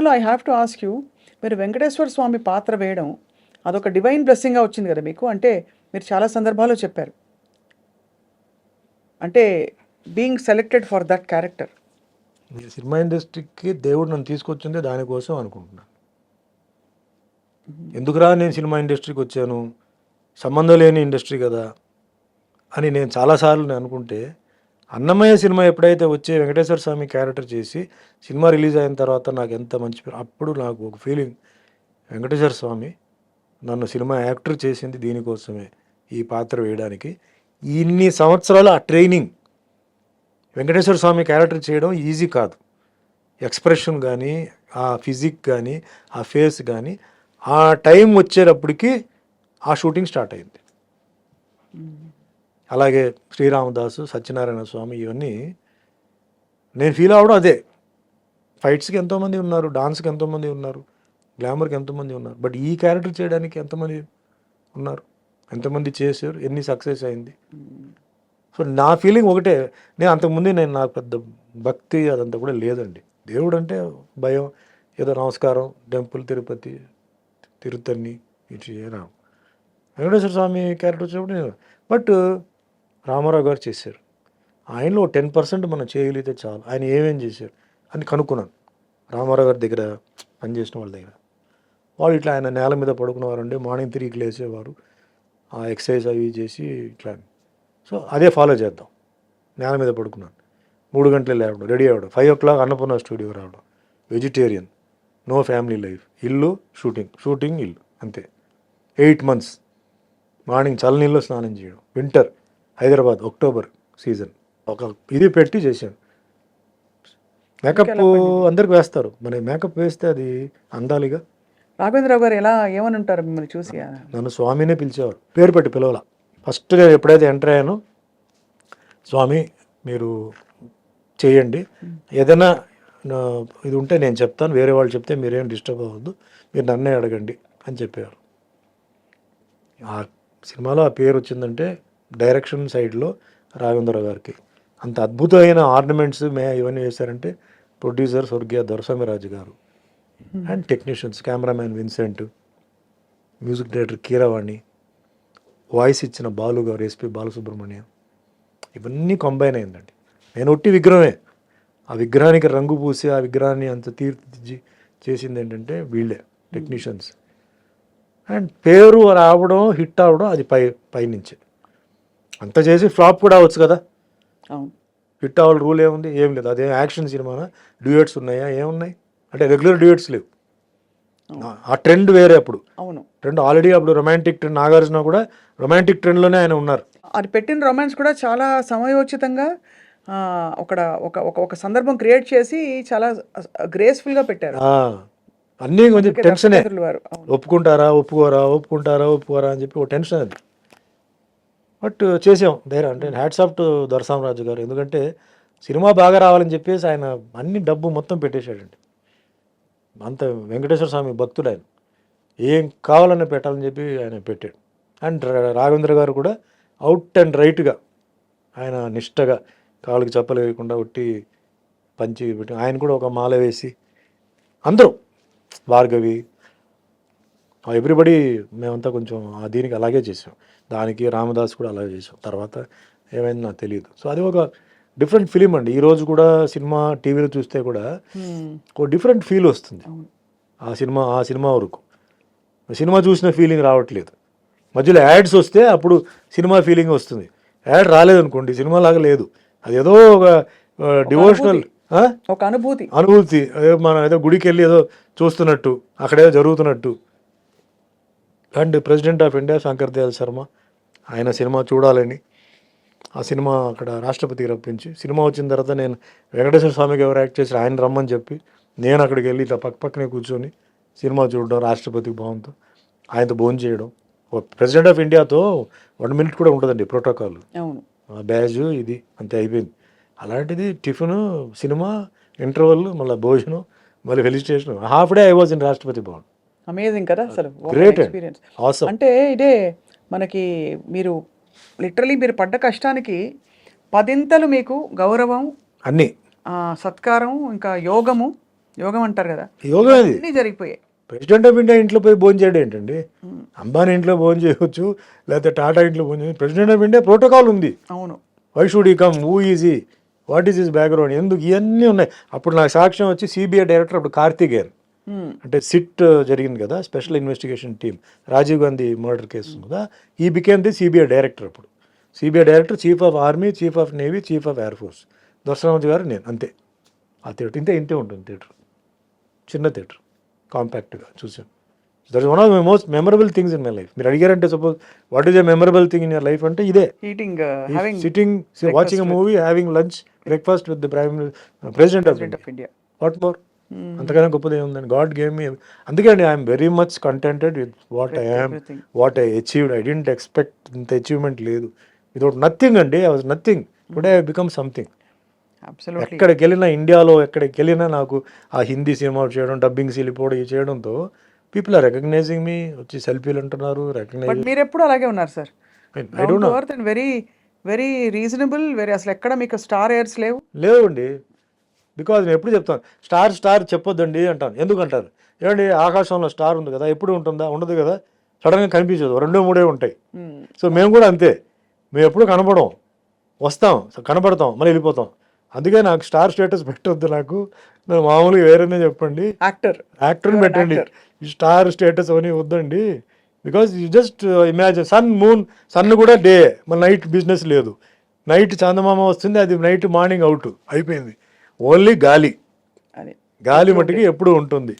సినిమాలో I have to ask you, మీరు వెంకటేశ్వర స్వామి పాత్ర వేయడం అదొక డివైన్ బ్లెస్సింగ్‌గా వచ్చింది కదా మీకు. అంటే మీరు చాలా సందర్భాల్లో చెప్పారు. అంటే being selected for that character. ఈ సినిమా ఇండస్ట్రీకి దేవుడు నన్ను తీసుకొచ్చిందే దానికోసం అనుకుంటున్నాను. ఎందుకురా నేను సినిమా ఇండస్ట్రీకి వచ్చాను, సంబంధం లేని ఇండస్ట్రీ కదా అని నేను చాలాసార్లు నేను అనుకుంటే, అన్నమయ్య సినిమా ఎప్పుడైతే వచ్చి వెంకటేశ్వర స్వామి క్యారెక్టర్ చేసి సినిమా రిలీజ్ అయిన తర్వాత నాకు ఎంత మంచి అప్పుడు నాకు ఒక ఫీలింగ్, వెంకటేశ్వర స్వామి నన్ను సినిమా యాక్టర్ చేసింది దీనికోసమే, ఈ పాత్ర వేయడానికి. ఇన్ని సంవత్సరాలు ఆ ట్రైనింగ్, వెంకటేశ్వర స్వామి క్యారెక్టర్ చేయడం ఈజీ కాదు. ఎక్స్ప్రెషన్ కానీ, ఆ ఫిజిక్ కానీ, ఆ ఫేస్ కానీ, ఆ టైం వచ్చేటప్పటికి ఆ షూటింగ్ స్టార్ట్ అయింది. అలాగే శ్రీరామదాసు, సత్యనారాయణ స్వామి, ఇవన్నీ నేను ఫీల్ అవ్వడం అదే. ఫైట్స్కి ఎంతోమంది ఉన్నారు, డాన్స్కి ఎంతోమంది ఉన్నారు, గ్లామర్కి ఎంతోమంది ఉన్నారు, బట్ ఈ క్యారెక్టర్ చేయడానికి ఎంతమంది ఉన్నారు, ఎంతమంది చేశారు, ఎన్ని సక్సెస్ అయింది. సో నా ఫీలింగ్ ఒకటే. నేను అంతకుముందే నాకు పెద్ద భక్తి అదంతా కూడా లేదండి. దేవుడు అంటే భయం, ఏదో నమస్కారం, టెంపుల్, తిరుపతి, తిరుత్తని, ఇటు రామ్. వెంకటేశ్వర స్వామి క్యారెక్టర్ వచ్చినప్పుడు నేను, బట్ రామారావు గారు చేశారు. ఆయనలో 10% మనం చేయగలిగితే చాలు. ఆయన ఏమేం చేశారు అని కనుక్కున్నాను రామారావు గారి దగ్గర పనిచేసిన వాళ్ళ దగ్గర. వాళ్ళు ఇట్లా ఆయన నేల మీద పడుకునేవారండి, మార్నింగ్ 3కి లేచేవారు, ఆ ఎక్సర్సైజ్ అవి చేసి ఇట్లా. సో అదే ఫాలో చేద్దాం. నేల మీద పడుకున్నాను, 3 గంటలు లేవడం, రెడీ అవ్వడం, 5 o'clock అన్నపూర్ణ స్టూడియో రావడం, వెజిటేరియన్, నో ఫ్యామిలీ లైఫ్, ఇల్లు షూటింగ్ ఇల్లు, అంతే. 8 months మార్నింగ్ చల్లనీళ్ళు స్నానం చేయడం, వింటర్ హైదరాబాద్, అక్టోబర్ సీజన్, ఒక ఇది పెట్టి చేశాను. మేకప్ అందరికి వేస్తారు, మన మేకప్ వేస్తే అది అందాలిగా. రాఘవేంద్రరావు గారు ఏమని ఉంటారు మిమ్మల్ని చూసి? నన్ను స్వామినే పిలిచేవారు, పేరు పెట్టి పిలవాల. ఫస్ట్ నేను ఎప్పుడైతే ఎంటర్ అయ్యానో, స్వామి మీరు చేయండి, ఏదైనా ఇది ఉంటే నేను చెప్తాను, వేరే వాళ్ళు చెప్తే మీరేం డిస్టర్బ్ అవ్వద్దు, మీరు నన్నే అడగండి అని చెప్పేవారు. ఆ సినిమాలో ఆ పేరు వచ్చిందంటే డైరెక్షన్ సైడ్లో రాఘవేంద్రరావు గారికి. అంత అద్భుతమైన ఆర్నమెంట్స్ ఇవన్నీ వేశారంటే ప్రొడ్యూసర్ స్వర్గీయ దొరస్వామిరాజు గారు, and technicians cameraman Vincent, music director Keeravani, voice ఇచ్చిన బాలు గారు, ఎస్పి బాలసుబ్రహ్మణ్యం, ఇవన్నీ కంబైన్ అయిందండి. నేను ఒట్టి విగ్రహమే, ఆ విగ్రహానికి రంగు పూసి ఆ విగ్రహాన్ని అంత తీర్చిదిద్ది చేసింది ఏంటంటే వీళ్ళే టెక్నీషియన్స్. అండ్ పేరు రావడం, హిట్ అవ్వడం అది పైనుంచి. అంత చేసి ఫ్లాప్ కూడా అవ్వచ్చు కదా, హిట్ అవ్వాలి రూల్ ఏముంది, ఏం లేదు. అదే యాక్షన్ సినిమానా, డ్యూయట్స్ ఉన్నాయా, ఏమున్నాయి అంటే రెగ్యులర్ డ్యూయట్స్ లేవు. ఆ ట్రెండ్ వేరే. అప్పుడు ట్రెండ్ ఆల్రెడీ, అప్పుడు రొమాంటిక్ ట్రెండ్, నాగార్జున కూడా రొమాంటిక్ ట్రెండ్లోనే ఆయన ఉన్నారు. అది పెట్టిన రొమాన్స్ కూడా చాలా సమయోచితంగా ఒక సందర్భం క్రియేట్ చేసి చాలా గ్రేస్ఫుల్గా పెట్టారు. అన్నీ కొంచెం టెన్షనే, ఒప్పుకుంటారా అని చెప్పి ఒక టెన్షన్ అది. బట్ చేసాం ధైర్యం. అంటే హ్యాట్స్ ఆఫ్ టు దొరస్వామిరాజు గారు, ఎందుకంటే సినిమా బాగా రావాలని చెప్పేసి ఆయన అన్ని డబ్బు మొత్తం పెట్టేశాడండి. అంత వెంకటేశ్వర స్వామి భక్తుడు ఆయన, ఏం కావాలన్నా పెట్టాలని చెప్పి ఆయన పెట్టాడు. అండ్ రాఘవేంద్ర గారు కూడా అవుట్ అండ్ రైట్గా ఆయన నిష్టగా కాళ్ళకి చెప్పలు వేయకుండా ఒట్టి పంచి పెట్టి, ఆయన కూడా ఒక మాల వేసి, అందరూ భార్గవి, ఎవ్రీబడి, మేమంతా కొంచెం దీనికి అలాగే చేసాం. దానికి రామదాస్ కూడా అలాగే చేసాం. తర్వాత ఏమైంది నాకు తెలియదు. సో అది ఒక డిఫరెంట్ ఫిలిం అండి. ఈరోజు కూడా సినిమా టీవీలో చూస్తే కూడా ఒక డిఫరెంట్ ఫీల్ వస్తుంది. ఆ సినిమా వరకు సినిమా చూసిన ఫీలింగ్ రావట్లేదు. మధ్యలో యాడ్స్ వస్తే అప్పుడు సినిమా ఫీలింగ్ వస్తుంది. యాడ్ రాలేదనుకోండి, సినిమా లాగా లేదు. అది ఏదో ఒక డివోషనల్ ఒక అనుభూతి, మనం ఏదో గుడికి వెళ్ళి ఏదో చూస్తున్నట్టు, అక్కడేదో జరుగుతున్నట్టు. And president of India Shankar Dayal Sharma, ఆయన సినిమా చూడాలని ఆ సినిమా అక్కడ రాష్ట్రపతికి రప్పించి, సినిమా వచ్చిన తర్వాత నేను వెంకటేశ్వర స్వామికి ఎవరు యాక్ట్ చేసి ఆయన రమ్మని చెప్పి నేను అక్కడికి వెళ్ళి ఇట్లా పక్కనే కూర్చొని సినిమా చూడడం, రాష్ట్రపతికి భావంతో ఆయనతో భోజనం చేయడం. ప్రెసిడెంట్ ఆఫ్ ఇండియాతో 1 minute కూడా ఉంటుందండి ప్రోటోకాల్, బ్యాజ్ ఇది అంతే అయిపోయింది. అలాంటిది టిఫిన్, సినిమా, ఇంటర్వెల్, మళ్ళీ భోజనం, మళ్ళీ felicitation, half day I was in Rashtrapati Bhavan. Amazing కదా అసలు, గ్రేట్ ఎక్స్పీరియన్స్. అంటే ఇదే మనకి మీరు లిటరలీ మీరు పడ్డ కష్టానికి 10 ఇంతలు మీకు గౌరవం, అన్నీ, సత్కారం, ఇంకా యోగము, యోగం అంటారు కదా, యోగం అది. అన్నీ జరిగిపోయాయి. ప్రెసిడెంట్ ఆఫ్ ఇండియా ఇంట్లో పోయి భోజనం చేయడం ఏంటండి? అంబానీ ఇంట్లో భోజనం చేయవచ్చు, లేకపోతే టాటా ఇంట్లో భోజనం చేయవచ్చు. ప్రెసిడెంట్ ఆఫ్ ఇండియా ప్రోటోకాల్ ఉంది. అవును. వై షుడ్ ఈ come, who easy, what is his background, ఎందుకు, ఇవన్నీ ఉన్నాయి. అప్పుడు నాకు సాక్ష్యం వచ్చి సిబిఐ డైరెక్టర్ అప్పుడు కార్తికేయన్, అంటే సిట్ జరిగింది కదా, special investigation team, Rajiv Gandhi murder case కదా, ఈ బికేమ్ ది సిబిఐ డైరెక్టర్. అప్పుడు CBI director, chief of army, chief of navy, chief of air force దర్శనామతి గారు, నేను, అంతే. ఆ థియేటర్ ఇంతే ఉంటుంది థియేటర్, చిన్న థియేటర్, కాంపాక్ట్గా చూసాను. That is one of my most memorable things in my life. మీరు అడిగారంటే suppose what is a memorable thing in your life అంటే ఇదే. Eating, sitting, watching a movie, having lunch, breakfast with the president of India. What more? అంతకన్నా గొప్పది ఏముందని. God gave me. అందుకే అండి, I'm very much contented with what I am, what I achieved. I don't expect ఇంత achievement లేదు. Without nothing అండి, I was nothing. Today I become something. ఎక్కడికి వెళ్ళినా, ఇండియాలో ఎక్కడికి వెళ్ళినా నాకు ఆ హిందీ సినిమా చేయడం, డబ్బింగ్ వెళ్ళిపోవడం, ఇది చేయడంతో పీపుల్ ఆర్ రికగ్నైజింగ్ మీ, వచ్చి సెల్ఫీలు అంటున్నారు. బట్ మీరు ఎప్పుడు అలాగే ఉన్నారు sir, I don't know, very very reasonable, very, అసలు ఎక్కడ మీకు స్టార్ ఎయిర్స్ లేవు. లేవండి. బికాజ్ నేను ఎప్పుడు చెప్తాను, స్టార్ చెప్పొద్దండి అంటాను. ఎందుకు అంటారు? ఏమండి, ఆకాశంలో స్టార్ ఉంది కదా, ఎప్పుడు ఉంటుందా? ఉండదు కదా, సడన్గా కనిపించదు, 2-3 ఉంటాయి. సో మేము కూడా అంతే, మేము ఎప్పుడు కనపడం, వస్తాం, కనపడతాం, మళ్ళీ వెళ్ళిపోతాం. అందుకే నాకు స్టార్ స్టేటస్ పెట్టొద్దు. నాకు మామూలుగా వేరేనే చెప్పండి, యాక్టర్ని పెట్టండి. స్టార్ స్టేటస్ అవన్నీ వద్దండి. Because you just imagine sun, moon. Sun కూడా డే, మన నైట్ బిజినెస్ లేదు. నైట్ చందమామ వస్తుంది, అది నైట్ మార్నింగ్ అవుట్ అయిపోయింది. ఓన్లీ గాలి మట్టుకి ఎప్పుడు ఉంటుంది.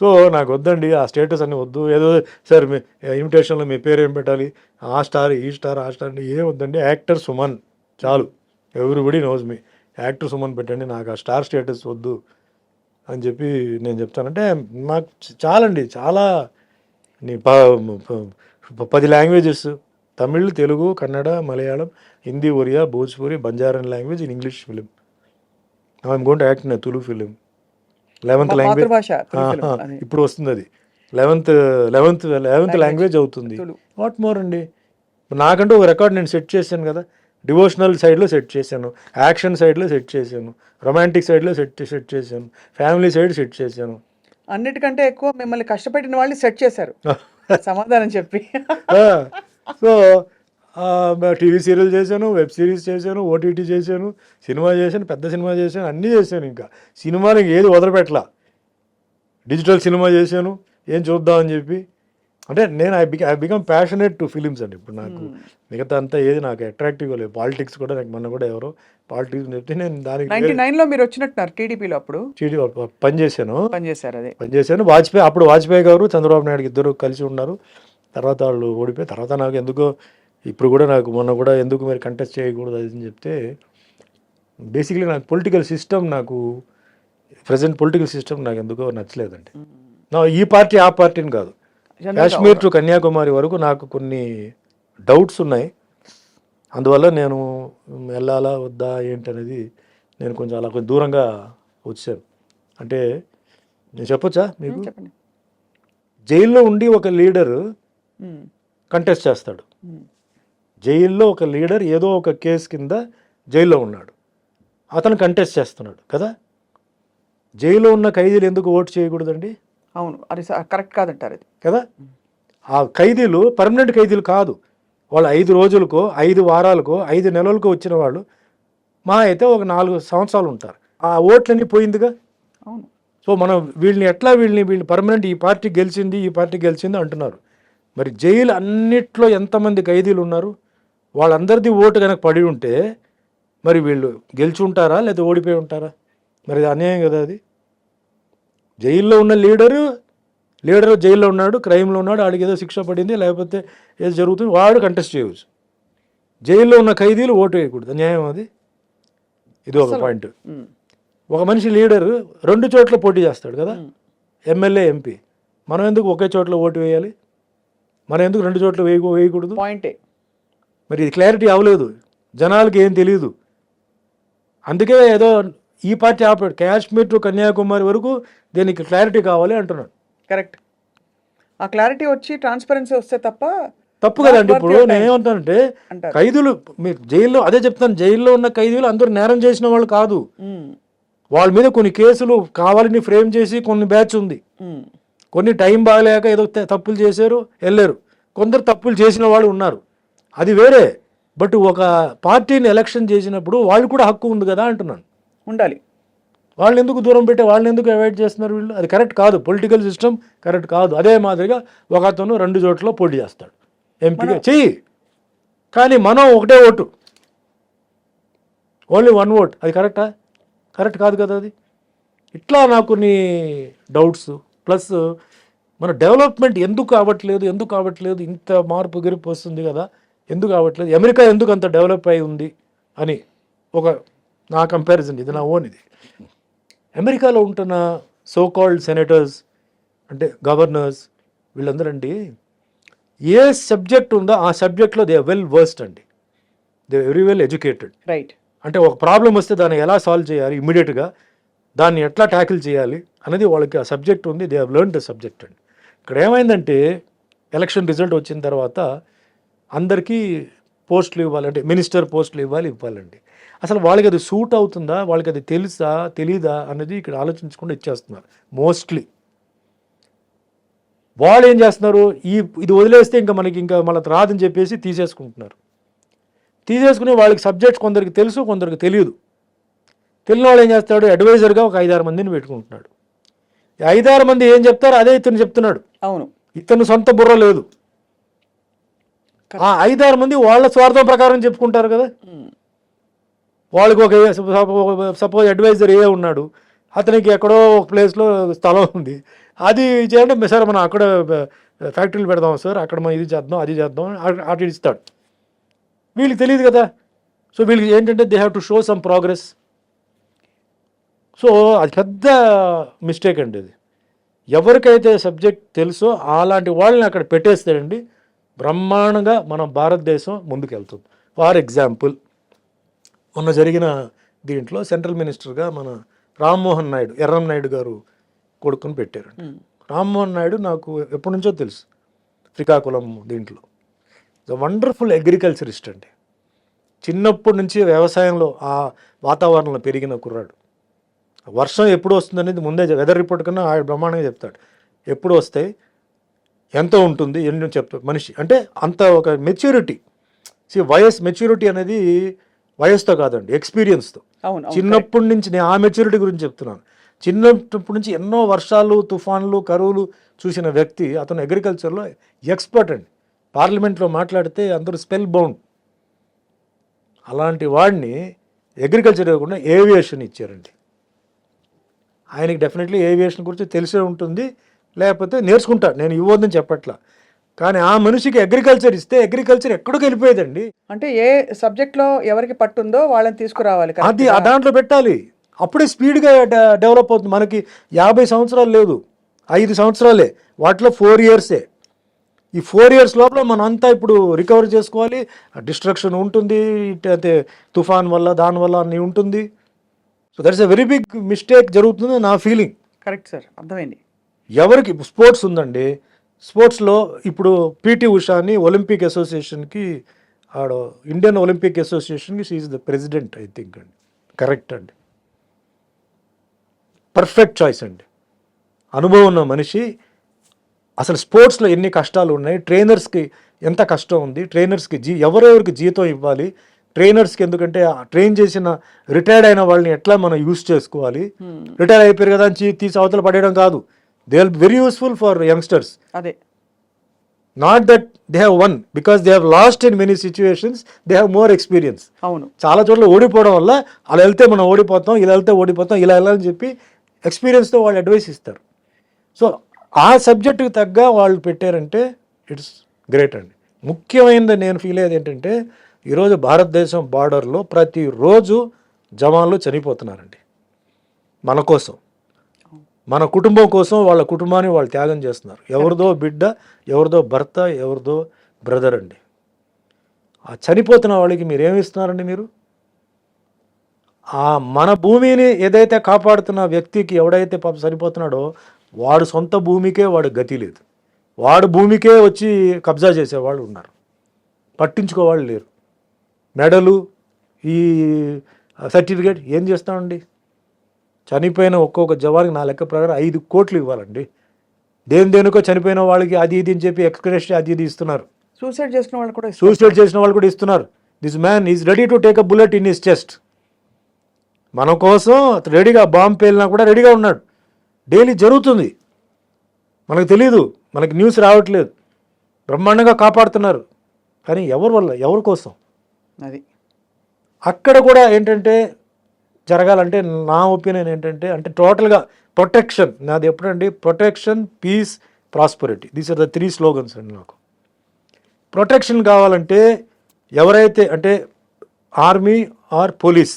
సో నాకు వద్దండి ఆ స్టేటస్ అన్నీ వద్దు. ఏదో సార్ మీ ఇన్విటేషన్లో మీ పేరు ఏం పెట్టాలి, ఆ స్టార్, ఈ స్టార్, ఆ స్టార్ అంటే ఏం వద్దండి. యాక్టర్ సుమన్ చాలు, everybody knows me. Actor Suman పెట్టండి, నాకు ఆ స్టార్ స్టేటస్ వద్దు అని చెప్పి నేను చెప్తానంటే, నాకు చాలండి. చాలా 10 languages, Tamil, Telugu, Kannada, Malayalam, Hindi, Oriya, Bhojpuri, Banjaran language, in English film. I'm going to act in Tulu film. 11th language ఇప్పుడు వస్తుంది, అది 11th లాంగ్వేజ్ అవుతుంది. వాట్ మోర్ అండి? నాకంటూ ఒక రికార్డ్ నేను సెట్ చేశాను కదా. డివోషనల్ సైడ్లో సెట్ చేశాను, యాక్షన్ సైడ్లో సెట్ చేశాను, రొమాంటిక్ సైడ్లో సెట్ చేశాను, ఫ్యామిలీ సైడ్ సెట్ చేశాను. అన్నిటికంటే ఎక్కువ మిమ్మల్ని కష్టపెట్టిన వాళ్ళు సెట్ చేశారు, సమాధానం చెప్పి. సో టీవీ సీరియల్ చేశాను, వెబ్ సిరీస్ చేశాను, ఓటీటీ చేశాను, సినిమా చేశాను, పెద్ద సినిమా చేశాను, అన్నీ చేశాను. ఇంకా సినిమాలు ఏది వదలపెట్టలా. డిజిటల్ సినిమా చేశాను, ఏం చూద్దామని చెప్పి. అంటే నేను I become passionate to films అండి. ఇప్పుడు నాకు మిగతా అంతా ఏది నాకు అట్రాక్టివ్గా లేదు. పాలిటిక్స్ కూడా నాకు మొన్న కూడా ఎవరో పాలిటిక్స్ చెప్తే నేను దానికి 99లో మీరు వచ్చినట్టున్నారు టీడీపీలో. అప్పుడు పనిచేశాను. అప్పుడు వాజ్పేయి గారు, చంద్రబాబు నాయుడు ఇద్దరు కలిసి ఉన్నారు. తర్వాత వాళ్ళు ఓడిపోయి, తర్వాత నాకు ఎందుకో ఇప్పుడు కూడా నాకు మొన్న కూడా ఎందుకు మీరు కంటెస్ట్ చేయకూడదు అది అని చెప్తే, బేసిక్లీ నాకు పొలిటికల్ సిస్టమ్, నాకు ప్రజెంట్ పొలిటికల్ సిస్టమ్ నాకు ఎందుకో నచ్చలేదండి. ఈ పార్టీ ఆ పార్టీని కాదు, కాశ్మీర్ టు కన్యాకుమారి వరకు నాకు కొన్ని డౌట్స్ ఉన్నాయి. అందువల్ల నేను వెళ్ళాలా వద్దా ఏంటనేది నేను కొంచెం అలా కొంచెం దూరంగా వచ్చాను. అంటే నేను చెప్పొచ్చా మీకు? జైల్లో ఉండి ఒక లీడర్ కంటెస్ట్ చేస్తాడు. జైల్లో ఒక లీడర్ ఏదో ఒక కేసు కింద జైల్లో ఉన్నాడు, అతను కంటెస్ట్ చేస్తున్నాడు కదా. జైల్లో ఉన్న ఖైదీలు ఎందుకు ఓటు చేయకూడదండి? అవును, అది కరెక్ట్ కాదంటారు అది కదా. ఆ ఖైదీలు పర్మనెంట్ ఖైదీలు కాదు, వాళ్ళు 5 రోజులకో, 5 వారాలకో, 5 నెలలకో వచ్చిన వాళ్ళు మా అయితే ఒక 4 సంవత్సరాలు ఉంటారు. ఆ ఓట్లన్నీ పోయిందిగా. అవును. సో మనం వీళ్ళని పర్మనెంట్ ఈ పార్టీ గెలిచింది అంటున్నారు. మరి జైలు అన్నిట్లో ఎంతమంది ఖైదీలు ఉన్నారు? వాళ్ళందరిది ఓటు కనుక పడి ఉంటే మరి వీళ్ళు గెలిచి ఉంటారా లేదా ఓడిపోయి ఉంటారా? మరి అన్యాయం కదా అది. జైల్లో ఉన్న లీడరు జైల్లో ఉన్నాడు, క్రైమ్లో ఉన్నాడు, వాడికి ఏదో శిక్ష పడింది, లేకపోతే ఏదో జరుగుతుంది, వాడు కంటెస్ట్ చేయవచ్చు. జైల్లో ఉన్న ఖైదీలు ఓటు వేయకూడదు, న్యాయం అది. ఇది ఒక పాయింట్. ఒక మనిషి లీడరు 2 చోట్ల పోటీ చేస్తాడు కదా, ఎమ్మెల్యే, ఎంపీ. మనం ఎందుకు ఒకే చోట్ల ఓటు వేయాలి? మనం ఎందుకు 2 చోట్ల వేయకూడదు? పాయింటే. మరి ఇది క్లారిటీ అవ్వలేదు, జనాలకి ఏం తెలియదు. అందుకే ఏదో ఈ party operate, Kashmir to Kanyakumari వరకు దీనికి క్లారిటీ కావాలి అంటున్నాడు. కరెక్ట్. ఆ క్లారిటీ వచ్చి ట్రాన్స్పరెన్సీ వస్తే తప్పు కదండి. ఇప్పుడు నేనేమంటానంటే, ఖైదీలు మీరు జైల్లో, అదే చెప్తాను, జైల్లో ఉన్న ఖైదీలు అందరూ నేరం చేసిన వాళ్ళు కాదు. వాళ్ళ మీద కొన్ని కేసులు కావాలని ఫ్రేమ్ చేసి కొన్ని బ్యాచ్ ఉంది, కొన్ని టైం బాగలేక ఏదో తప్పులు చేశారు వెళ్ళారు, కొందరు తప్పులు చేసిన వాళ్ళు ఉన్నారు, అది వేరే. బట్ ఒక పార్టీని ఎలక్షన్ చేసినప్పుడు వాళ్ళు కూడా హక్కు ఉంది కదా అంటున్నాను. ఉండాలి. వాళ్ళని ఎందుకు దూరం పెట్టి వాళ్ళని ఎందుకు అవాయిడ్ చేస్తున్నారు వీళ్ళు? అది కరెక్ట్ కాదు, పొలిటికల్ సిస్టమ్ కరెక్ట్ కాదు. అదే మాదిరిగా ఒక అతను 2 చోట్ల పోటీ చేస్తాడు, ఎంపీగా చెయ్యి, కానీ మనం ఒకటే ఓటు, ఓన్లీ 1 ఓట్, అది కరెక్టా? కరెక్ట్ కాదు కదా అది. ఇట్లా నాకు కొన్ని డౌట్స్. ప్లస్ మన డెవలప్మెంట్ ఎందుకు అవ్వట్లేదు, ఇంత మార్పు గిరిపు వస్తుంది కదా, ఎందుకు అవ్వట్లేదు? అమెరికా ఎందుకు అంత డెవలప్ అయి ఉంది అని ఒక నా కంపారిజన్, ఇది నా ఓన్. ఇది అమెరికాలో ఉంటున్న సో కాల్డ్ సెనేటర్స్ అంటే గవర్నర్స్ వీళ్ళందరండి ఏ సబ్జెక్ట్ ఉందో ఆ సబ్జెక్ట్లో దే వెల్ వర్స్డ్ అండి, they very well educated. Right. అంటే ఒక ప్రాబ్లం వస్తే దాన్ని ఎలా సాల్వ్ చేయాలి, ఇమ్మీడియట్గా దాన్ని ఎట్లా ట్యాకిల్ చేయాలి అనేది వాళ్ళకి ఆ సబ్జెక్ట్ ఉంది, they have learn the subject అండి. ఇక్కడ ఏమైందంటే ఎలక్షన్ రిజల్ట్ వచ్చిన తర్వాత అందరికీ పోస్టులు ఇవ్వాలంటే మినిస్టర్ పోస్టులు ఇవ్వాలండి. అసలు వాళ్ళకి అది సూట్ అవుతుందా, వాళ్ళకి అది తెలుసా తెలీదా అనేది ఇక్కడ ఆలోచించకుండా ఇచ్చేస్తున్నారు మోస్ట్లీ. వాళ్ళు ఏం చేస్తున్నారు, ఇది వదిలేస్తే ఇంకా మనకి ఇంకా మళ్ళీ రాదని చెప్పేసి తీసేసుకుని వాళ్ళకి సబ్జెక్ట్ కొందరికి తెలుసు కొందరికి తెలియదు. తెలియని వాళ్ళు ఏం చేస్తాడు, అడ్వైజర్గా ఒక 5-6 మందిని పెట్టుకుంటున్నాడు. 5-6 మంది ఏం చెప్తారో అదే ఇతను చెప్తున్నాడు. అవును, ఇతను సొంత బుర్ర లేదు. ఆ 5-6 మంది వాళ్ళ స్వార్థం ప్రకారం చెప్పుకుంటారు కదా. వాళ్ళకి ఒక సపోజ్ అడ్వైజర్ ఏ ఉన్నాడు, అతనికి ఎక్కడో ఒక ప్లేస్లో స్థలం ఉంది, అది చేయండి సార్ మనం అక్కడ ఫ్యాక్టరీలు పెడదాం సార్, అక్కడ మనం ఇది చేద్దాం అది చేద్దాం అటు ఇస్తాడు. వీళ్ళకి తెలియదు కదా. సో వీళ్ళకి ఏంటంటే they have to show some progress. So అది పెద్ద మిస్టేక్ అండి. అది ఎవరికైతే సబ్జెక్ట్ తెలుసో అలాంటి వాళ్ళని అక్కడ పెట్టేస్తాడండి, బ్రహ్మాండంగా మన భారతదేశం ముందుకెళ్తుంది. ఫర్ ఎగ్జాంపుల్ మొన్న జరిగిన దీంట్లో సెంట్రల్ మినిస్టర్గా మన రామ్మోహన్ నాయుడు, ఎర్రం నాయుడు గారు కొడుకుని పెట్టారండి. రామ్మోహన్ నాయుడు నాకు ఎప్పటి నుంచో తెలుసు, శ్రీకాకుళం దీంట్లో ద వండర్ఫుల్ అగ్రికల్చరిస్ట్ అండి. చిన్నప్పటి నుంచి వ్యవసాయంలో ఆ వాతావరణంలో పెరిగిన కుర్రాడు. వర్షం ఎప్పుడు వస్తుంది అనేది ముందే వెదర్ రిపోర్ట్ కన్నా ఆయన బ్రహ్మాండంగా చెప్తాడు. ఎప్పుడు వస్తాయి, ఎంత ఉంటుంది, ఎన్ని చెప్తాడు మనిషి. అంటే అంత ఒక మెచ్యూరిటీ. మెచ్యూరిటీ అనేది వయసుతో కాదండి, ఎక్స్పీరియన్స్తో. చిన్నప్పటి నుంచి నేను ఆ మెచ్యూరిటీ గురించి చెప్తున్నాను. చిన్నప్పటి నుంచి ఎన్నో వర్షాలు, తుఫాన్లు, కరువులు చూసిన వ్యక్తి, అతను అగ్రికల్చర్లో ఎక్స్పర్ట్ అండి. పార్లమెంట్లో మాట్లాడితే అందరూ స్పెల్ బౌండ్. అలాంటి వాడిని అగ్రికల్చర్ ఇవ్వకుండా ఏవియేషన్ ఇచ్చారండి. ఆయనకి డెఫినెట్లీ ఏవియేషన్ గురించి తెలిసే ఉంటుంది, లేకపోతే నేర్చుకుంటాడు, నేను ఇవ్వద్దని చెప్పట్లా. కానీ ఆ మనిషికి అగ్రికల్చర్ ఇస్తే అగ్రికల్చర్ ఎక్కడికి వెళ్ళిపోయేదండి. అంటే ఏ సబ్జెక్ట్లో ఎవరికి పట్టుందో వాళ్ళని తీసుకురావాలి, అది ఆ దాంట్లో పెట్టాలి. అప్పుడే స్పీడ్గా డెవలప్ అవుతుంది. మనకి 50 సంవత్సరాలు లేదు, 5 సంవత్సరాలే, వాటిలో 4 ఇయర్సే. ఈ 4 ఇయర్స్ లోపల మనం అంతా ఇప్పుడు రికవర్ చేసుకోవాలి. డిస్ట్రక్షన్ ఉంటుంది, అయితే తుఫాన్ వల్ల దానివల్ల అన్నీ ఉంటుంది. So that's a very big mistake జరుగుతుంది నా ఫీలింగ్. కరెక్ట్ సార్, అర్థమైంది. ఎవరికి స్పోర్ట్స్ ఉందండి, స్పోర్ట్స్లో ఇప్పుడు పీటీ ఉషాని ఒలింపిక్ అసోసియేషన్కి ఇండియన్ ఒలింపిక్ అసోసియేషన్కి she is the president I think అండి. కరెక్ట్ అండి, పర్ఫెక్ట్ చాయిస్ అండి. అనుభవం ఉన్న మనిషి. అసలు స్పోర్ట్స్లో ఎన్ని కష్టాలు ఉన్నాయి, ట్రైనర్స్కి ఎంత కష్టం ఉంది, ట్రైనర్స్కి ఎవరెవరికి జీతం ఇవ్వాలి, ట్రైనర్స్కి ఎందుకంటే ట్రైన్ చేసిన రిటైర్డ్ అయిన వాళ్ళని ఎట్లా మనం యూస్ చేసుకోవాలి, రిటైర్ అయిపోయారు కదా అని తీసి అవతల పడేయడం కాదు. They will very useful for youngsters. అదే, not that they have one, because they have lost in many situations, they have more experience. అవును, చాలా చోట్ల ఓడిపోవడం వల్ల అలా వెళ్తే మనం ఓడిపోతాం, ఇలా వెళ్తే ఓడిపోతాం, ఇలా వెళ్ళాలని చెప్పి ఎక్స్పీరియన్స్తో వాళ్ళు అడ్వైస్ ఇస్తారు. సో ఆ సబ్జెక్టుకి తగ్గ వాళ్ళు పెట్టారంటే ఇట్స్ గ్రేట్ అండి. ముఖ్యమైనది నేను ఫీల్ అయ్యేది ఏంటంటే ఈరోజు భారతదేశం బార్డర్లో ప్రతిరోజు జవాన్లు చనిపోతున్నారండి మన కోసం, మన కుటుంబం కోసం. వాళ్ళ కుటుంబాన్ని వాళ్ళు త్యాగం చేస్తున్నారు. ఎవరిదో బిడ్డ, ఎవరిదో భర్త, ఎవరిదో బ్రదర్ అండి. ఆ చనిపోతున్న వాళ్ళకి మీరు ఏమిస్తున్నారండి? మీరు ఆ మన భూమిని ఏదైతే కాపాడుతున్న వ్యక్తికి ఎవడైతే పాప సరిపోతున్నాడో వాడు సొంత భూమికే వాడు గతి లేదు, వాడు భూమికే వచ్చి కబ్జా చేసేవాళ్ళు ఉన్నారు, పట్టించుకోవాళ్ళు లేరు. మెడలు, ఈ సర్టిఫికేట్ ఏం చేస్తామండి? చనిపోయిన ఒక్కొక్క జవాన్కి నా లెక్క ప్రకారం 5 కోట్లు ఇవ్వాలండి. దేనికో చనిపోయిన వాళ్ళకి అది ఇది అని చెప్పి ఎక్స్‌గ్రేషియా అది ఇది ఇస్తున్నారు. సూసైడ్ చేసుకున్న వాళ్ళు కూడా సూసైడ్ చేసిన వాళ్ళు కూడా ఇస్తున్నారు. This man is ready to take a bullet in his chest. మన కోసం రెడీగా బాంబు పేలినా కూడా రెడీగా ఉన్నాడు. డైలీ జరుగుతుంది, మనకు తెలియదు, మనకి న్యూస్ రావట్లేదు. బ్రహ్మాండంగా కాపాడుతున్నారు. కానీ ఎవరి వల్ల, ఎవరి కోసం? అది అక్కడ కూడా ఏంటంటే జరగాలంటే నా ఒపీనియన్ ఏంటంటే, అంటే టోటల్గా ప్రొటెక్షన్. నాది ఎప్పుడండి, protection, peace, prosperity, these are the 3 slogans అండి నాకు. ప్రొటెక్షన్ కావాలంటే ఎవరైతే అంటే ఆర్మీ ఆర్ పోలీస్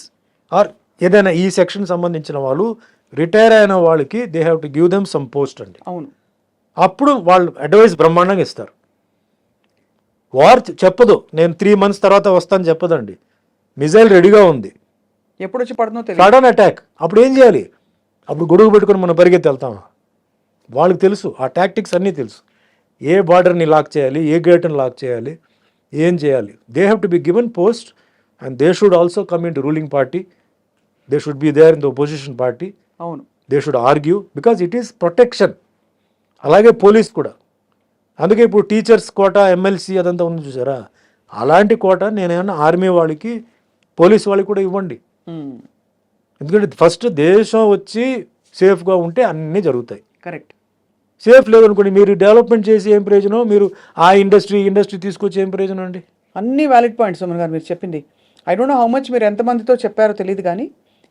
ఆర్ ఏదైనా ఈ సెక్షన్ సంబంధించిన వాళ్ళు రిటైర్ అయిన వాళ్ళకి they have to give them some post అండి. అవును, అప్పుడు వాళ్ళు అడ్వైస్ బ్రహ్మాండంగా ఇస్తారు. వార్ చెప్పదు నేను 3 months తర్వాత వస్తాను చెప్పదండి. మిజైల్ రెడీగా ఉంది, ఎప్పుడు వచ్చి పడుతుందో తెలియదు. సడన్ అటాక్, అప్పుడు ఏం చేయాలి? అప్పుడు గొడుగు పెట్టుకొని మనం పరిగెత్తి వెళ్తామా? వాళ్ళకి తెలుసు, ఆ టాక్టిక్స్ అన్నీ తెలుసు. ఏ బార్డర్ని లాక్ చేయాలి, ఏ గేట్ని లాక్ చేయాలి, ఏం చేయాలి. They have to be given post and they should also come in to ruling party. They should be there in the opposition party. అవును, they should argue because it is protection. అలాగే police కూడా. అందుకే ఇప్పుడు teachers కోట, MLC అదంతా ఉంది చూసారా, అలాంటి కోట నేనేమన్నా ఆర్మీ వాళ్ళకి, పోలీస్ వాళ్ళకి కూడా ఇవ్వండి. ఎందుకంటే ఫస్ట్ దేశం వచ్చి సేఫ్గా ఉంటే అన్నీ జరుగుతాయి. కరెక్ట్. సేఫ్ లేదనుకోండి, మీరు డెవలప్మెంట్ చేసి ఏం ప్రయోజనం, మీరు ఆ ఇండస్ట్రీ తీసుకొచ్చి ఏం ప్రయోజనం అండి? అన్ని వ్యాలిడ్ పాయింట్స్ సుమన్ గారు మీరు చెప్పింది. I don't know how much మీరు ఎంతమందితో చెప్పారో తెలియదు, కానీ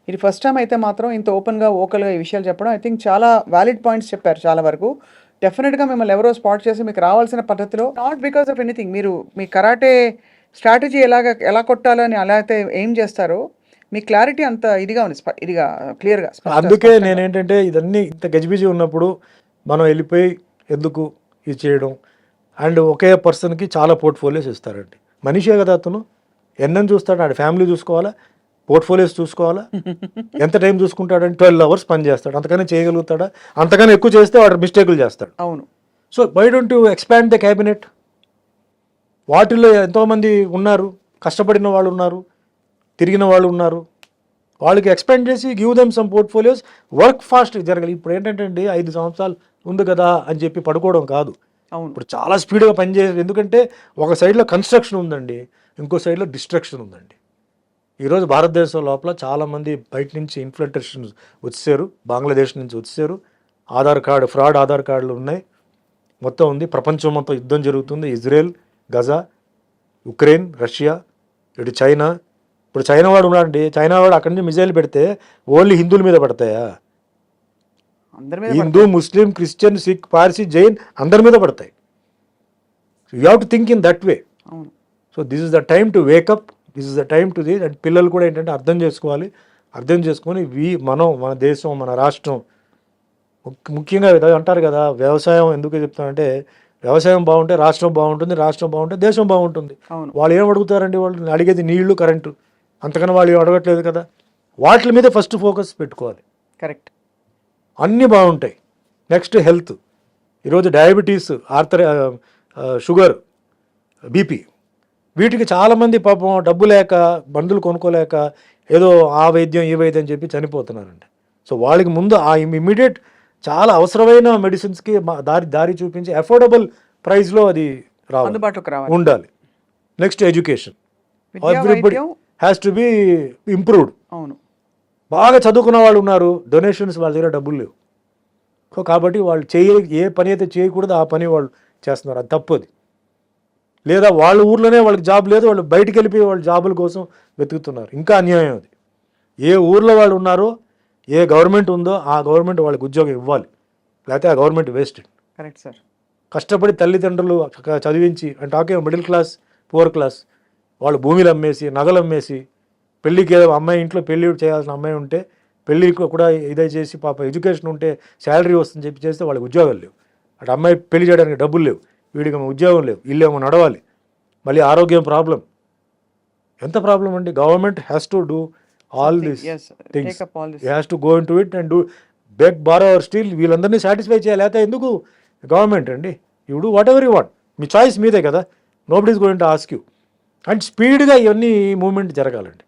ఇది ఫస్ట్ టైం అయితే మాత్రం ఇంత ఓపెన్గా ఓకల్గా ఈ విషయాలు చెప్పడం ఐ థింక్ చాలా వ్యాలిడ్ పాయింట్స్ చెప్పారు చాలా వరకు. డెఫినెట్గా మిమ్మల్ని ఎవరో స్పాట్ చేసి మీకు రావాల్సిన పద్ధతిలో, నాట్ బికాస్ ఆఫ్ ఎనీథింగ్, మీరు మీ కరాటే స్ట్రాటజీ ఎలా కొట్టాలని అలా అయితే ఏం చేస్తారో మీ క్లారిటీ అంత ఇదిగా ఉంది, ఇదిగా క్లియర్గా. అందుకే నేనేంటంటే ఇదన్నీ ఇంత గజిబిజి ఉన్నప్పుడు మనం వెళ్ళిపోయి ఎందుకు ఇది చేయడం. అండ్ ఒకే పర్సన్కి చాలా పోర్ట్ఫోలియోస్ ఇస్తారండి. మనిషే కదా అతను, ఎన్నని చూస్తాడు, ఆడ ఫ్యామిలీ చూసుకోవాలా, పోర్ట్ఫోలియోస్ చూసుకోవాలా. ఎంత టైం చూసుకుంటాడంటే 12 hours పని చేస్తాడు. అంతకనే చేయగలుగుతాడా? అంతకన్నా ఎక్కువ చేస్తే వాడు మిస్టేకులు చేస్తాడు. అవును. So why don't you expand the cabinet? వాటిల్లో ఎంతోమంది ఉన్నారు, కష్టపడిన వాళ్ళు ఉన్నారు, తిరిగిన వాళ్ళు ఉన్నారు. వాళ్ళకి ఎక్స్పాండ్ చేసి give them some portfolios, work fast జరగాలి. ఇప్పుడు ఏంటంటే అండి 5 సంవత్సరాలు ఉంది కదా అని చెప్పి పడుకోవడం కాదు. అవును, ఇప్పుడు చాలా స్పీడ్గా పనిచేయాలి. ఎందుకంటే ఒక సైడ్లో కన్స్ట్రక్షన్ ఉందండి, ఇంకో సైడ్లో డిస్ట్రక్షన్ ఉందండి. ఈరోజు భారతదేశం లోపల చాలామంది బయట నుంచి ఇన్ఫ్లట్రేషన్ వచ్చారు, బంగ్లాదేశ్ నుంచి వచ్చారు. ఫ్రాడ్ ఆధార్ కార్డులు ఉన్నాయి, మొత్తం ఉంది. ప్రపంచం మొత్తం యుద్ధం జరుగుతుంది. ఇజ్రాయెల్, గజా, ఉక్రెయిన్, రష్యా, ఇటు చైనా. ఇప్పుడు చైనా వాడు ఉన్నాడండి, చైనా వాడు అక్కడి నుంచి మిజైల్ పెడితే ఓన్లీ హిందువుల మీద పడతాయా? అందరి మీద హిందూ, ముస్లిం, క్రిస్టియన్, సిక్, పార్సీ, జైన్ అందరి మీద పడతాయి. You have to think in that way. అవును. So this is the time to wake up, this is the time to the. And పిల్లలు కూడా ఏంటంటే అర్థం చేసుకోవాలి. అర్థం చేసుకొని మన దేశం, మన రాష్ట్రం, ముఖ్యంగా అంటారు కదా, వ్యవసాయం ఎందుకు చెప్తానంటే, వ్యవసాయం బాగుంటే రాష్ట్రం బాగుంటుంది, రాష్ట్రం బాగుంటే దేశం బాగుంటుంది. అవును. వాళ్ళు ఏం అడుగుతారండి? వాళ్ళు అడిగేది నీళ్లు, కరెంటు, అంతకన్నా వాళ్ళు అడగట్లేదు కదా. వాటి మీద ఫస్ట్ ఫోకస్ పెట్టుకోవాలి. కరెక్ట్. అన్నీ బాగుంటాయి. Next health. ఈరోజు డయాబెటీస్, షుగర్, బీపీ, వీటికి చాలామంది పాపం డబ్బు లేక, మందులు కొనుక్కోలేక ఏదో ఆ వైద్యం ఈ వైద్యం అని చెప్పి చనిపోతున్నారండి. సో వాళ్ళకి ముందు ఆ ఇమ్మీడియట్ చాలా అవసరమైన మెడిసిన్స్కి దారి చూపించి అఫోర్డబుల్ ప్రైస్లో అది అందుబాటులోకి రావాలి, ఉండాలి. Next education. విద్యా, ఎవ్రీబడి వైద్యం. Has to be improved. అవును. బాగా చదువుకున్న వాళ్ళు ఉన్నారు, డొనేషన్స్ వాళ్ళ దగ్గర డబ్బులు లేవు. సో కాబట్టి వాళ్ళు ఏ పని అయితే చేయకూడదు ఆ పని వాళ్ళు చేస్తున్నారు, అది తప్పది. లేదా వాళ్ళ ఊర్లోనే వాళ్ళకి జాబ్ లేదు, వాళ్ళు బయటికి వెళ్ళిపోయి వాళ్ళ జాబుల కోసం వెతుకుతున్నారు, ఇంకా అన్యాయం అది. ఏ ఊర్లో వాళ్ళు ఉన్నారో, ఏ గవర్నమెంట్ ఉందో ఆ గవర్నమెంట్ వాళ్ళకి ఉద్యోగం ఇవ్వాలి, లేకపోతే ఆ గవర్నమెంట్ వేస్టెడ్. Correct sir. కష్టపడి తల్లిదండ్రులు చదివించి, అంటే talking middle class, poor class, వాళ్ళు భూమిలు అమ్మేసి, నగలు అమ్మేసి, పెళ్ళికి ఏదో అమ్మాయి ఇంట్లో పెళ్ళి చేయాల్సిన అమ్మాయి ఉంటే పెళ్ళికి కూడా ఇదే చేసి పాప ఎడ్యుకేషన్ ఉంటే శాలరీ వస్తుందని చెప్పి చేస్తే వాళ్ళకి ఉద్యోగాలు లేవు. అటు అమ్మాయి పెళ్లి చేయడానికి డబ్బులు లేవు, వీడికి ఉద్యోగం లేవు, ఇల్లు ఏమో నడవాలి, మళ్ళీ ఆరోగ్యం ప్రాబ్లం. ఎంత ప్రాబ్లం అండి. Government has to do all this things. He has to go into it and do beg, borrow or steal, వీళ్ళందరినీ సాటిస్ఫై చేయాలి. లేకపోతే ఎందుకు గవర్నమెంట్ అండి? You do whatever you want, మీ చాయిస్ మీదే కదా, nobody is going to ask you. And స్పీడ్గా ఇవన్నీ మూవ్మెంట్ జరగాలండి,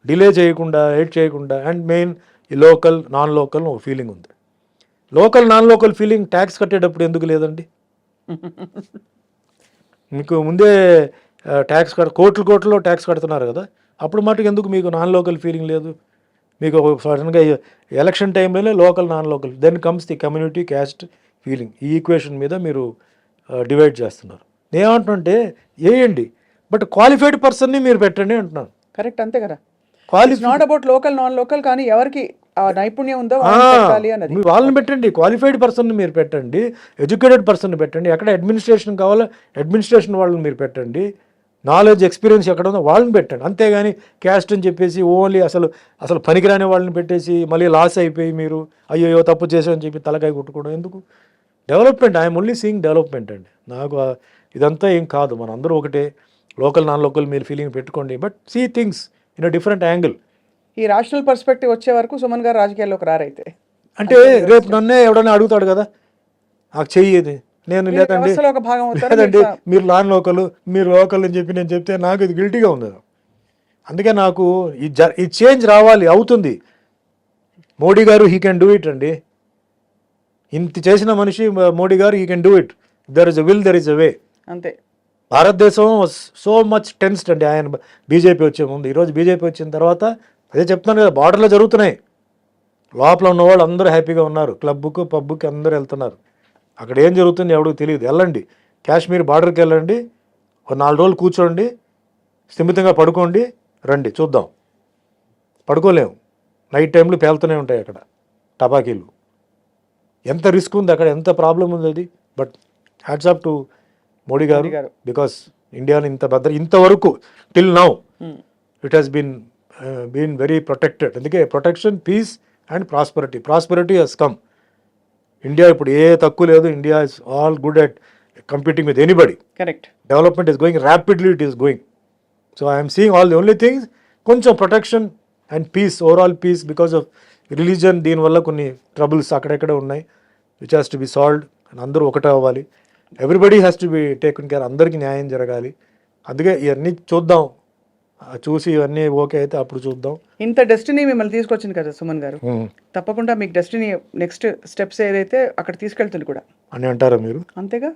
డిలే చేయకుండా, లేట్ చేయకుండా. అండ్ మెయిన్ ఈ లోకల్ నాన్ లోకల్ ఒక ఫీలింగ్ ఉంది. Local non local feeling tax కట్టేటప్పుడు ఎందుకు లేదండి? మీకు ముందే ట్యాక్స్ కోట్లు ట్యాక్స్ కడుతున్నారు కదా, అప్పుడు మటుకు ఎందుకు మీకు నాన్ లోకల్ ఫీలింగ్ లేదు? మీకు సడన్గా ఎలక్షన్ టైంలోనే local non local, then comes the community caste feeling. ఈ ఈక్వేషన్ మీద మీరు డివైడ్ చేస్తున్నారు. నేనేమంటున్నానంటే వేయండి, బట్ క్వాలిఫైడ్ పర్సన్ని మీరు పెట్టండి అంటున్నాను. కరెక్ట్, అంతే కదా. Qualify not about local non local, కానీ ఎవరికి ఆ నైపుణ్యం ఉందో వాళ్ళని పెట్టాలి అన్నది. వాళ్ళని పెట్టండి, క్వాలిఫైడ్ పర్సన్ని మీరు పెట్టండి, ఎడ్యుకేటెడ్ పర్సన్ని పెట్టండి. ఎక్కడ అడ్మినిస్ట్రేషన్ కావాలో అడ్మినిస్ట్రేషన్ వాళ్ళని మీరు పెట్టండి, నాలెడ్జ్ ఎక్స్పీరియన్స్ ఎక్కడ ఉందో వాళ్ళని పెట్టండి. అంతేగాని క్యాస్ట్ అని చెప్పేసి ఓన్లీ అసలు పనికిరాని వాళ్ళని పెట్టేసి మళ్ళీ లాస్ అయిపోయి మీరు అయ్యో తప్పు చేసామని చెప్పి తలకాయ కొట్టుకోవడం ఎందుకు? Development, I'm only seeing development అండి. నాకు ఇదంతా ఏం కాదు, మన అందరూ ఒకటే. లోకల్ నాన్ లోకల్ మీరు ఫీలింగ్ పెట్టుకోండి, but see things in a different angle. ఈ రాషనల్ పర్స్పెక్టివ్ వచ్చే వరకు సుమన్ గారు రాజకీయాల్లోకి రారైతే. అంటే రేపు నన్నే ఎవడన్నా అడుగుతాడు కదా, నాకు చెయ్యేది, నేను లేదండి వ్యవస్థలో ఒక భాగం అవుతారు. లేదండి మీరు నాన్ లోకల్, మీరు లోకల్ అని చెప్పి నేను చెప్తే నాకు ఇది గిల్టీగా ఉంది. అందుకే నాకు ఈ చేంజ్ రావాలి, అవుతుంది. మోడీ గారు హీ కెన్ డూ ఇట్ అండి. ఇంత చేసిన మనిషి మోడీ గారు he can do it. There is a will, there is a way. అంతే. భారతదేశం సో మచ్ టెన్స్డ్ అండి ఆయన బీజేపీ వచ్చే ముందు. ఈరోజు బీజేపీ వచ్చిన తర్వాత అదే చెప్తున్నాను కదా, బార్డర్లో జరుగుతున్నాయి. లోపల ఉన్న వాళ్ళు అందరూ హ్యాపీగా ఉన్నారు, క్లబ్కు పబ్కి అందరూ వెళ్తున్నారు. అక్కడ ఏం జరుగుతుంది ఎవరికి తెలియదు. వెళ్ళండి, కాశ్మీర్ బార్డర్కి వెళ్ళండి, ఒక 4 రోజులు కూర్చోండి, స్థిమితంగా పడుకోండి, రండి చూద్దాం. పడుకోలేము, నైట్ టైంలో పేలుతూనే ఉంటాయి అక్కడ టపాకీలు. ఎంత రిస్క్ ఉంది అక్కడ, ఎంత ప్రాబ్లం ఉంది అది. But hats off to Modi గారు, బికాస్ ఇండియాని ఇంతవరకు till now it has been very protected. అందుకే protection, peace and prosperity has come. India ఇప్పుడు ఏ తక్కువ లేదు. India is all good at competing with anybody. Correct. Development is going rapidly, it is going. So I'm seeing all the only things కొంచెం protection and peace, overall peace. Because of religion, దీనివల్ల కొన్ని troubles అక్కడెక్కడ ఉన్నాయి, which has to be solved. And అందరూ ఒకటే అవ్వాలి. Everybody has to be taken care, అందరికీ న్యాయం జరగాలి. అందుకే ఇవన్నీ చూద్దాం, చూసి ఇవన్నీ ఓకే అయితే అప్పుడు చూద్దాం. ఇంత డెస్టినీ మిమ్మల్ని తీసుకొచ్చింది కదా సుమన్ గారు, తప్పకుండా మీకు డెస్టినీ నెక్స్ట్ స్టెప్స్ ఏదైతే అక్కడ తీసుకెళ్తుంది కూడా అని అంటారా మీరు? అంతేగా.